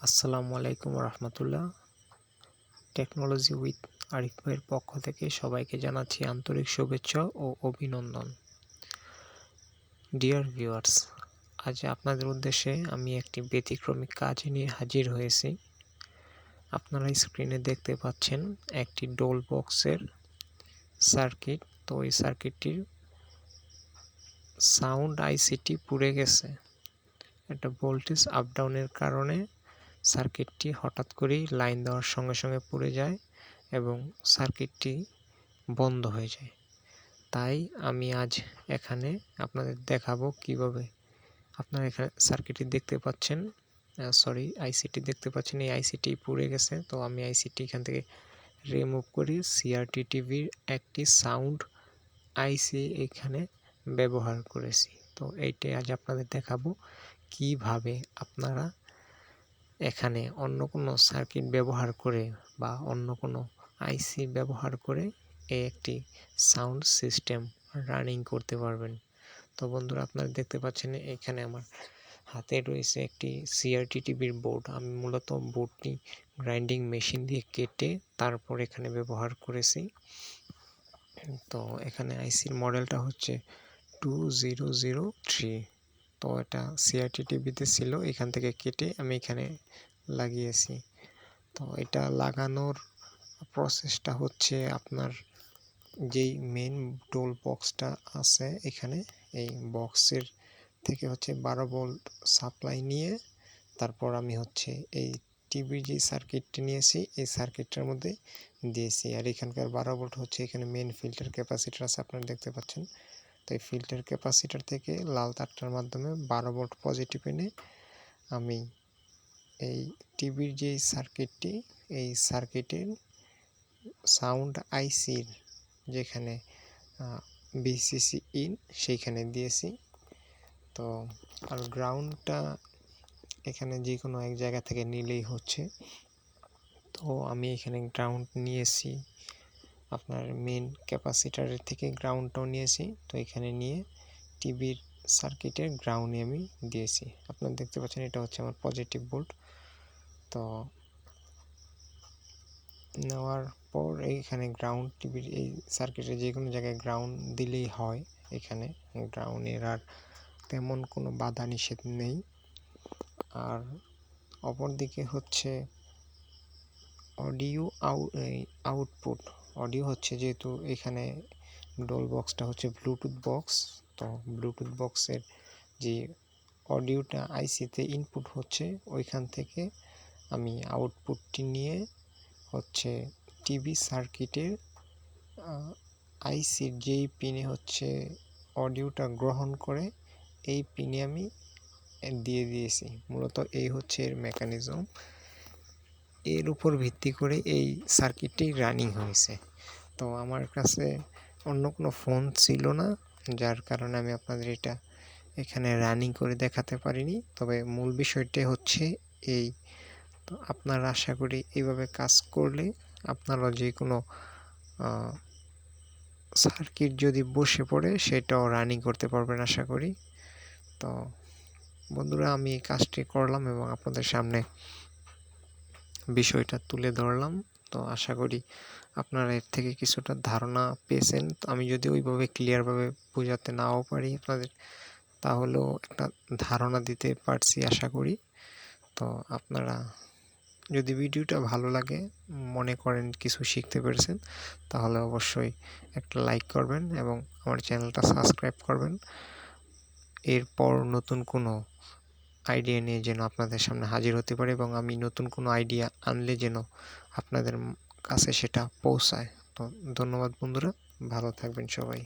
আসসালামু আলাইকুম রহমতুল্লাহ। Technology with Arif ভাইয়ের পক্ষ থেকে সবাইকে জানাচ্ছি আন্তরিক শুভেচ্ছা ও অভিনন্দন। ডিয়ার ভিউয়ার্স, আজ আপনাদের উদ্দেশ্যে আমি একটি ব্যতিক্রমী কাজ নিয়ে হাজির হয়েছি। আপনারা স্ক্রিনে দেখতে পাচ্ছেন একটি ডোল বক্সের সার্কিট। তো এই সার্কিটটির সাউন্ড আইসিটি পুড়ে গেছে। একটা ভোল্টেজ আপ ডাউনের কারণে সার্কিটটি হঠাৎ করেই লাইন দেওয়ার সঙ্গে সঙ্গে পুড়ে যায় এবং সার্কিটটি বন্ধ হয়ে যায়। তাই আমি আজ এখানে আপনাদের দেখাবো কিভাবে আপনারা এখানে সার্কিটটি দেখতে পাচ্ছেন, আইসিটি দেখতে পাচ্ছেন। এই আইসিটি পুড়ে গেছে। তো আমি আইসিটি এখান থেকে রিমুভ করি। সিআরটি টিভির একটি সাউন্ড আইসি এখানে ব্যবহার করেছি। তো এইটাই আজ আপনাদের দেখাবো কিভাবে আপনারা এখানে অন্য কোনো সার্কিট ব্যবহার করে বা অন্য কোনো আইসি ব্যবহার করে এই একটি সাউন্ড সিস্টেম রানিং করতে পারবেন। তো বন্ধুরা, আপনারা দেখতে পাচ্ছেন এখানে আমার হাতে রয়েছে একটি সিআরটি টিভির বোর্ড। আমি মূলত বোর্ডটি গ্রাইন্ডিং মেশিন দিয়ে কেটে তারপর এখানে ব্যবহার করেছি। তো এখানে আইসির মডেলটা হচ্ছে 2003। তো এটা সিআরটি টিভিতে ছিল, এখান থেকে কেটে আমি এখানে লাগিয়েছি। তো এটা লাগানোর প্রসেসটা হচ্ছে, আপনার যেই মেন ডোল বক্সটা আছে এখানে, এই বক্সের থেকে হচ্ছে 12 ভোল্ট সাপ্লাই নিয়ে তারপর আমি হচ্ছে এই টিভির যে সার্কিটটি নিয়েছি এই সার্কিটটার মধ্যে দিয়েছি। আর এখানকার 12 ভোল্ট হচ্ছে এখানে মেন ফিল্টার ক্যাপাসিটার আছে, আপনারা দেখতে পাচ্ছেন। তো এই ফিল্টার ক্যাপাসিটার থেকে লাল তারটার মাধ্যমে 12 ভোল্ট পজিটিভ এনে আমি এই টিভির যে সার্কিটটি, এই সার্কিটের সাউন্ড আইসির যেখানে বিসিসি ইন সেইখানে দিয়েছি। তো আর গ্রাউন্ডটা এখানে যে কোনো এক জায়গা থেকে নিলেই হচ্ছে। তো আমি এখানে গ্রাউন্ড নিয়েছি, আপনার মেন ক্যাপাসিটারের থেকে গ্রাউন্ডটাও নিয়েছি। তো এখানে নিয়ে টিভির সার্কিটের গ্রাউন্ডে আমি দিয়েছি। আপনারা দেখতে পাচ্ছেন এটা হচ্ছে আমার পজিটিভ ভোল্ট। তো নেওয়ার পর এইখানে গ্রাউন্ড টিভির এই সার্কিটের যে কোনো জায়গায় গ্রাউন্ড দিলেই হয়। এখানে গ্রাউন্ডের আর তেমন কোনো বাধা নিষেধ নেই। আর অপরদিকে হচ্ছে অডিও আউটপুট। অডিও হচ্ছে, যেহেতু এখানে ডোল বক্সটা হচ্ছে ব্লুটুথ বক্স, তো ব্লুটুথ বক্সের যে অডিওটা আইসিতে ইনপুট হচ্ছে ওইখান থেকে আমি আউটপুটটি নিয়ে হচ্ছে টিভি সার্কিটের আইসির যেই পিনে হচ্ছে অডিওটা গ্রহণ করে এই পিনে আমি দিয়ে দিয়েছি। মূলত এই হচ্ছে এর মেকানিজম। এর উপর ভিত্তি করে এই সার্কিটটি রানিং হয়েছে। তো আমার কাছে অন্য কোনো ফোন ছিল না, যার কারণে আমি আপনাদের এটা এখানে রানিং করে দেখাতে পারিনি। তবে মূল বিষয়টি হচ্ছে এই। তো আপনারা আশা করি এইভাবে কাজ করলে আপনারা যে কোনো সার্কিট যদি বসে পড়ে সেটাও রানিং করতে পারবেন আশা করি। তো বন্ধুরা, আমি এই কাজটি করলাম এবং আপনাদের সামনে বিষয়টা তুলে ধরলাম। তো আশা করি আপনারা এর থেকে কিছুটা ধারণা পেয়েছেন। তো আমি যদি ওইভাবে ক্লিয়ারভাবে বোঝাতে নাও পারি আপনাদের, তাহলেও একটা ধারণা দিতে পারছি আশা করি। তো আপনারা যদি ভিডিওটা ভালো লাগে, মনে করেন কিছু শিখতে পেরেছেন, তাহলে অবশ্যই একটা লাইক করবেন এবং আমার চ্যানেলটা সাবস্ক্রাইব করবেন। এরপর নতুন কোনো আইডিয়া নিয়ে যেন আপনাদের সামনে হাজির হতে পারে এবং আমি নতুন কোনো আইডিয়া আনলে যেন আপনাদের কাছে সেটা পৌঁছায়। তো ধন্যবাদ বন্ধুরা, ভালো থাকবেন সবাই।